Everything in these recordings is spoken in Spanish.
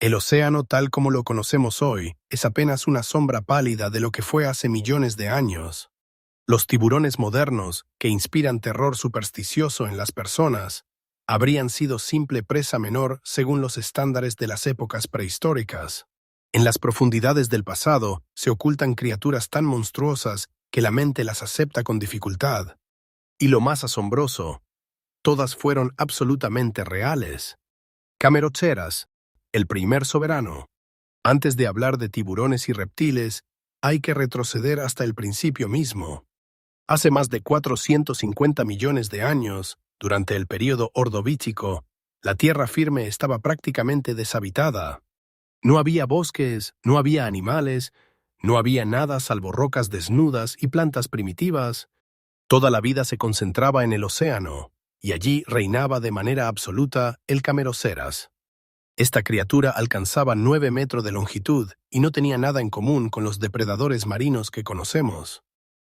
El océano tal como lo conocemos hoy es apenas una sombra pálida de lo que fue hace millones de años. Los tiburones modernos, que inspiran terror supersticioso en las personas, habrían sido simple presa menor según los estándares de las épocas prehistóricas. En las profundidades del pasado se ocultan criaturas tan monstruosas que la mente las acepta con dificultad. Y lo más asombroso, todas fueron absolutamente reales. Cameroceras, el primer soberano. Antes de hablar de tiburones y reptiles, hay que retroceder hasta el principio mismo. Hace más de 450 millones de años, durante el período Ordovícico, la tierra firme estaba prácticamente deshabitada. No había bosques, no había animales, no había nada salvo rocas desnudas y plantas primitivas. Toda la vida se concentraba en el océano, y allí reinaba de manera absoluta el Cameroceras. Esta criatura alcanzaba 9 metros de longitud y no tenía nada en común con los depredadores marinos que conocemos.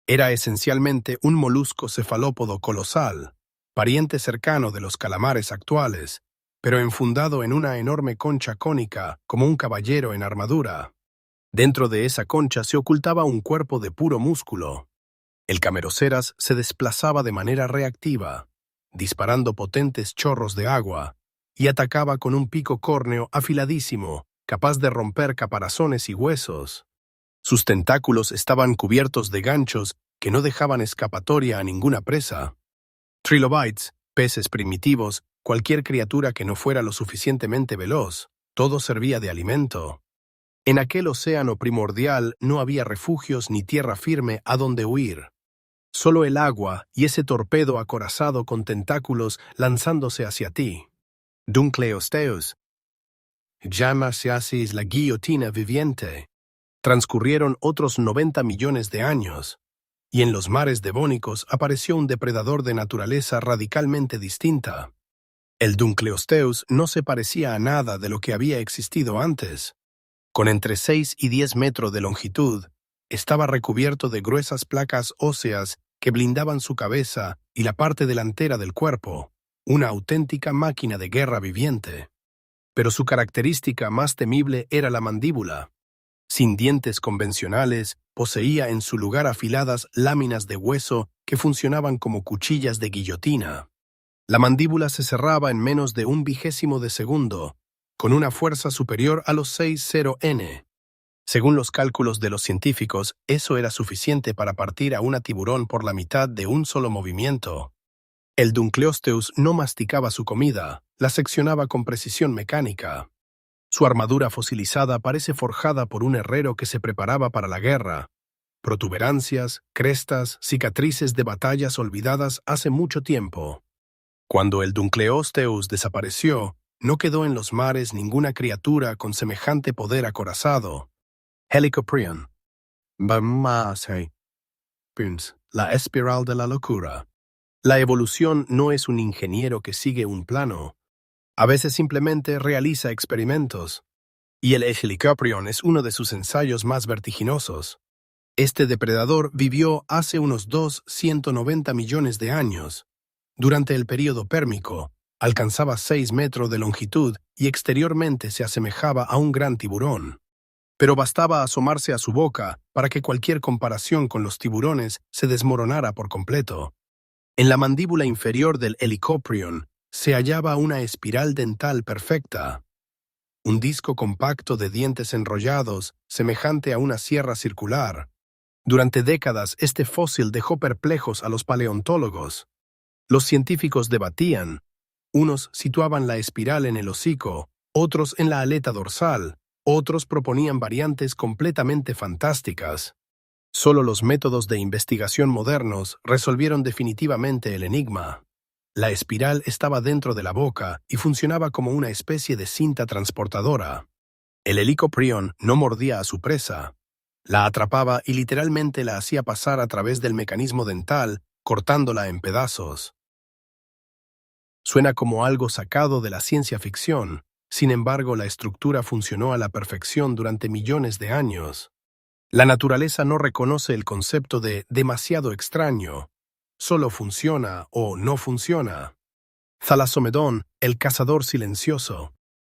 Era esencialmente un molusco cefalópodo colosal, pariente cercano de los calamares actuales, pero enfundado en una enorme concha cónica como un caballero en armadura. Dentro de esa concha se ocultaba un cuerpo de puro músculo. El Cameroceras se desplazaba de manera reactiva, disparando potentes chorros de agua, y atacaba con un pico córneo afiladísimo, capaz de romper caparazones y huesos. Sus tentáculos estaban cubiertos de ganchos que no dejaban escapatoria a ninguna presa. Trilobites, peces primitivos, cualquier criatura que no fuera lo suficientemente veloz, todo servía de alimento. En aquel océano primordial no había refugios ni tierra firme a donde huir. Solo el agua y ese torpedo acorazado con tentáculos lanzándose hacia ti. Dunkleosteus. Llamaseasis la guillotina viviente. Transcurrieron otros 90 millones de años, y en los mares devónicos apareció un depredador de naturaleza radicalmente distinta. El Dunkleosteus no se parecía a nada de lo que había existido antes. Con entre 6 y 10 metros de longitud, estaba recubierto de gruesas placas óseas que blindaban su cabeza y la parte delantera del cuerpo, una auténtica máquina de guerra viviente. Pero su característica más temible era la mandíbula. Sin dientes convencionales, poseía en su lugar afiladas láminas de hueso que funcionaban como cuchillas de guillotina. La mandíbula se cerraba en menos de 1/20 de segundo, con una fuerza superior a los 60 N. Según los cálculos de los científicos, eso era suficiente para partir a una tiburón por la mitad de un solo movimiento. El Dunkleosteus no masticaba su comida, la seccionaba con precisión mecánica. Su armadura fosilizada parece forjada por un herrero que se preparaba para la guerra. Protuberancias, crestas, cicatrices de batallas olvidadas hace mucho tiempo. Cuando el Dunkleosteus desapareció, no quedó en los mares ninguna criatura con semejante poder acorazado. Helicoprion. La espiral de la locura. La evolución no es un ingeniero que sigue un plano. A veces simplemente realiza experimentos. Y el Helicoprion es uno de sus ensayos más vertiginosos. Este depredador vivió hace unos 290 millones de años. Durante el período pérmico, alcanzaba 6 metros de longitud y exteriormente se asemejaba a un gran tiburón. Pero bastaba asomarse a su boca para que cualquier comparación con los tiburones se desmoronara por completo. En la mandíbula inferior del Helicoprion se hallaba una espiral dental perfecta, un disco compacto de dientes enrollados, semejante a una sierra circular. Durante décadas, este fósil dejó perplejos a los paleontólogos. Los científicos debatían. Unos situaban la espiral en el hocico, otros en la aleta dorsal, otros proponían variantes completamente fantásticas. Solo los métodos de investigación modernos resolvieron definitivamente el enigma. La espiral estaba dentro de la boca y funcionaba como una especie de cinta transportadora. El Helicoprion no mordía a su presa. La atrapaba y literalmente la hacía pasar a través del mecanismo dental, cortándola en pedazos. Suena como algo sacado de la ciencia ficción. Sin embargo, la estructura funcionó a la perfección durante millones de años. La naturaleza no reconoce el concepto de demasiado extraño. Solo funciona o no funciona. Thalassomedon, el cazador silencioso.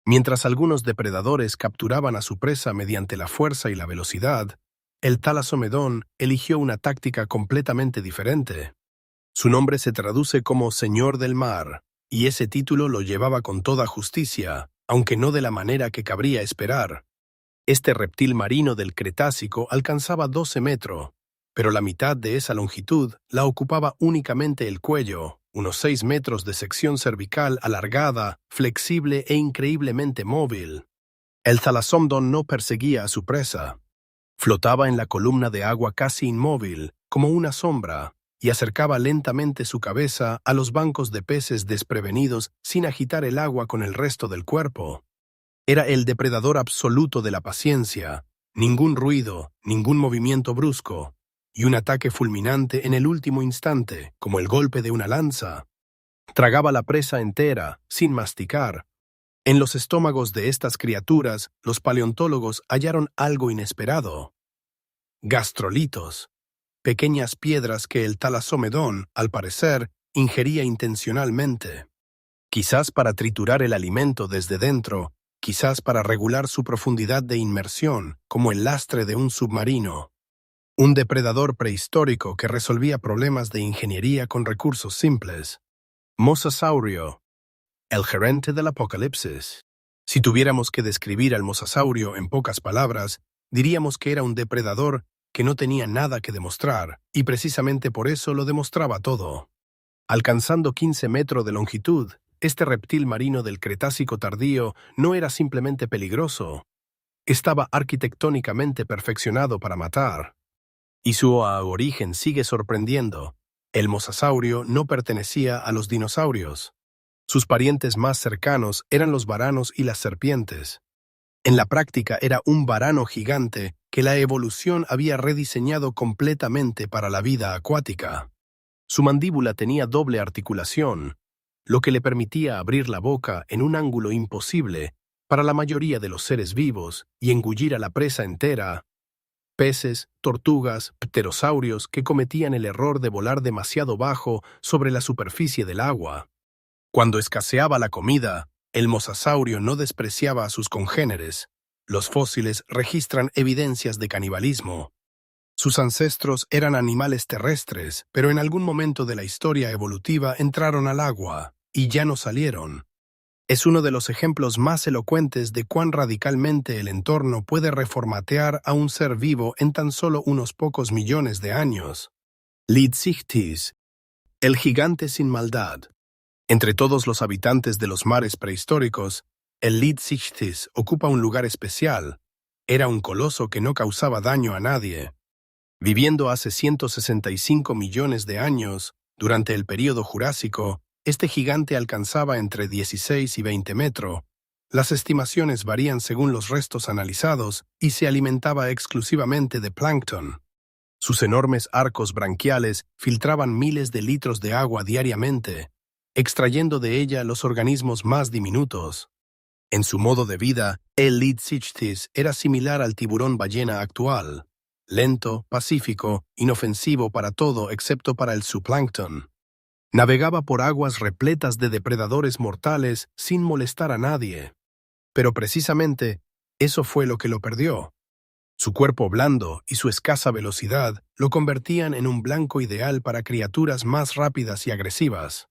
Mientras algunos depredadores capturaban a su presa mediante la fuerza y la velocidad, el talasomedón eligió una táctica completamente diferente. Su nombre se traduce como Señor del Mar, y ese título lo llevaba con toda justicia, aunque no de la manera que cabría esperar. Este reptil marino del Cretácico alcanzaba 12 metros, pero la mitad de esa longitud la ocupaba únicamente el cuello, unos 6 metros de sección cervical alargada, flexible e increíblemente móvil. El talasomedón no perseguía a su presa. Flotaba en la columna de agua casi inmóvil, como una sombra, y acercaba lentamente su cabeza a los bancos de peces desprevenidos sin agitar el agua con el resto del cuerpo. Era el depredador absoluto de la paciencia, ningún ruido, ningún movimiento brusco, y un ataque fulminante en el último instante, como el golpe de una lanza. Tragaba la presa entera, sin masticar. En los estómagos de estas criaturas, los paleontólogos hallaron algo inesperado. Gastrolitos, pequeñas piedras que el talasomedón, al parecer, ingería intencionalmente. Quizás para triturar el alimento desde dentro, quizás para regular su profundidad de inmersión, como el lastre de un submarino. Un depredador prehistórico que resolvía problemas de ingeniería con recursos simples. Mosasaurio, el gerente del apocalipsis. Si tuviéramos que describir al mosasaurio en pocas palabras, diríamos que era un depredador que no tenía nada que demostrar, y precisamente por eso lo demostraba todo. Alcanzando 15 metros de longitud, este reptil marino del Cretácico tardío no era simplemente peligroso. Estaba arquitectónicamente perfeccionado para matar. Y su origen sigue sorprendiendo. El mosasaurio no pertenecía a los dinosaurios. Sus parientes más cercanos eran los varanos y las serpientes. En la práctica era un varano gigante que la evolución había rediseñado completamente para la vida acuática. Su mandíbula tenía doble articulación, lo que le permitía abrir la boca en un ángulo imposible para la mayoría de los seres vivos y engullir a la presa entera. Peces, tortugas, pterosaurios que cometían el error de volar demasiado bajo sobre la superficie del agua. Cuando escaseaba la comida, el mosasaurio no despreciaba a sus congéneres. Los fósiles registran evidencias de canibalismo. Sus ancestros eran animales terrestres, pero en algún momento de la historia evolutiva entraron al agua, y ya no salieron. Es uno de los ejemplos más elocuentes de cuán radicalmente el entorno puede reformatear a un ser vivo en tan solo unos pocos millones de años. Lidzichthys, el gigante sin maldad. Entre todos los habitantes de los mares prehistóricos, el Lidzichthys ocupa un lugar especial. Era un coloso que no causaba daño a nadie. Viviendo hace 165 millones de años, durante el período Jurásico, este gigante alcanzaba entre 16 y 20 metros. Las estimaciones varían según los restos analizados y se alimentaba exclusivamente de plancton. Sus enormes arcos branquiales filtraban miles de litros de agua diariamente, extrayendo de ella los organismos más diminutos. En su modo de vida, el Lidzichthys era similar al tiburón ballena actual, lento, pacífico, inofensivo para todo excepto para el zooplancton. Navegaba por aguas repletas de depredadores mortales sin molestar a nadie. Pero precisamente, eso fue lo que lo perdió. Su cuerpo blando y su escasa velocidad lo convertían en un blanco ideal para criaturas más rápidas y agresivas.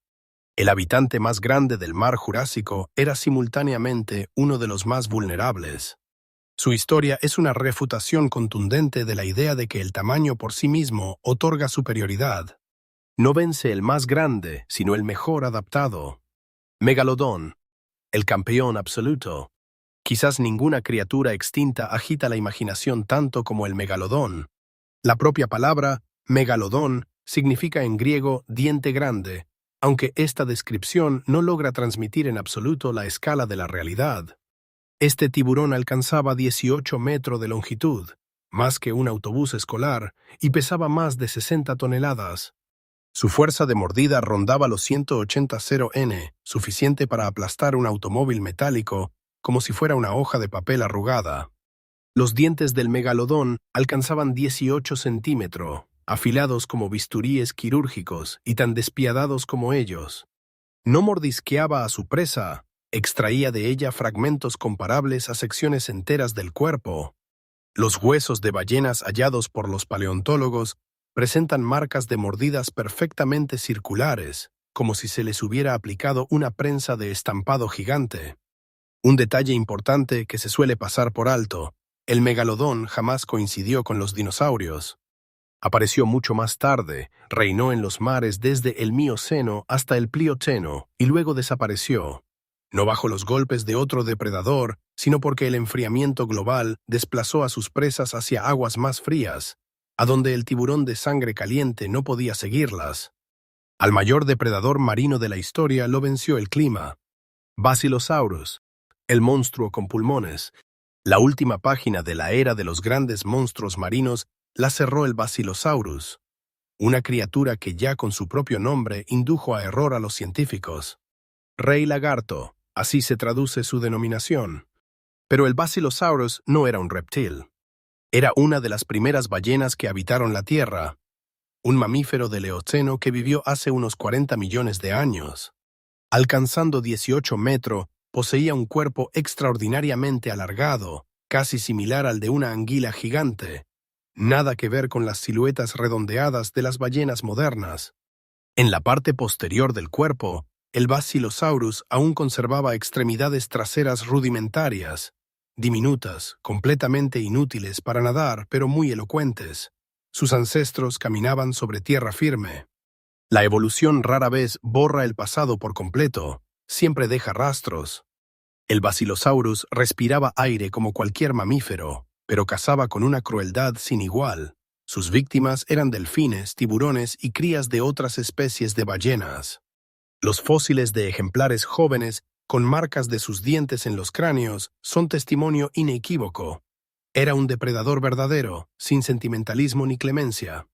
El habitante más grande del mar Jurásico era simultáneamente uno de los más vulnerables. Su historia es una refutación contundente de la idea de que el tamaño por sí mismo otorga superioridad. No vence el más grande, sino el mejor adaptado. Megalodón, el campeón absoluto. Quizás ninguna criatura extinta agita la imaginación tanto como el megalodón. La propia palabra, megalodón, significa en griego diente grande, aunque esta descripción no logra transmitir en absoluto la escala de la realidad. Este tiburón alcanzaba 18 metros de longitud, más que un autobús escolar, y pesaba más de 60 toneladas. Su fuerza de mordida rondaba los 180 N, suficiente para aplastar un automóvil metálico como si fuera una hoja de papel arrugada. Los dientes del megalodón alcanzaban 18 centímetros, afilados como bisturíes quirúrgicos y tan despiadados como ellos. No mordisqueaba a su presa, extraía de ella fragmentos comparables a secciones enteras del cuerpo. Los huesos de ballenas hallados por los paleontólogos presentan marcas de mordidas perfectamente circulares, como si se les hubiera aplicado una prensa de estampado gigante. Un detalle importante que se suele pasar por alto: el megalodón jamás coincidió con los dinosaurios. Apareció mucho más tarde, reinó en los mares desde el Mioceno hasta el Plioceno y luego desapareció, no bajo los golpes de otro depredador, sino porque el enfriamiento global desplazó a sus presas hacia aguas más frías, a donde el tiburón de sangre caliente no podía seguirlas. Al mayor depredador marino de la historia lo venció el clima. Basilosaurus, el monstruo con pulmones. La última página de la era de los grandes monstruos marinos la cerró el Basilosaurus, una criatura que ya con su propio nombre indujo a error a los científicos. Rey lagarto, así se traduce su denominación. Pero el Basilosaurus no era un reptil. Era una de las primeras ballenas que habitaron la Tierra, un mamífero del Eoceno que vivió hace unos 40 millones de años. Alcanzando 18 metros, poseía un cuerpo extraordinariamente alargado, casi similar al de una anguila gigante. Nada que ver con las siluetas redondeadas de las ballenas modernas. En la parte posterior del cuerpo, el Basilosaurus aún conservaba extremidades traseras rudimentarias, diminutas, completamente inútiles para nadar, pero muy elocuentes. Sus ancestros caminaban sobre tierra firme. La evolución rara vez borra el pasado por completo, siempre deja rastros. El Basilosaurus respiraba aire como cualquier mamífero, pero cazaba con una crueldad sin igual. Sus víctimas eran delfines, tiburones y crías de otras especies de ballenas. Los fósiles de ejemplares jóvenes, con marcas de sus dientes en los cráneos, son testimonio inequívoco. Era un depredador verdadero, sin sentimentalismo ni clemencia.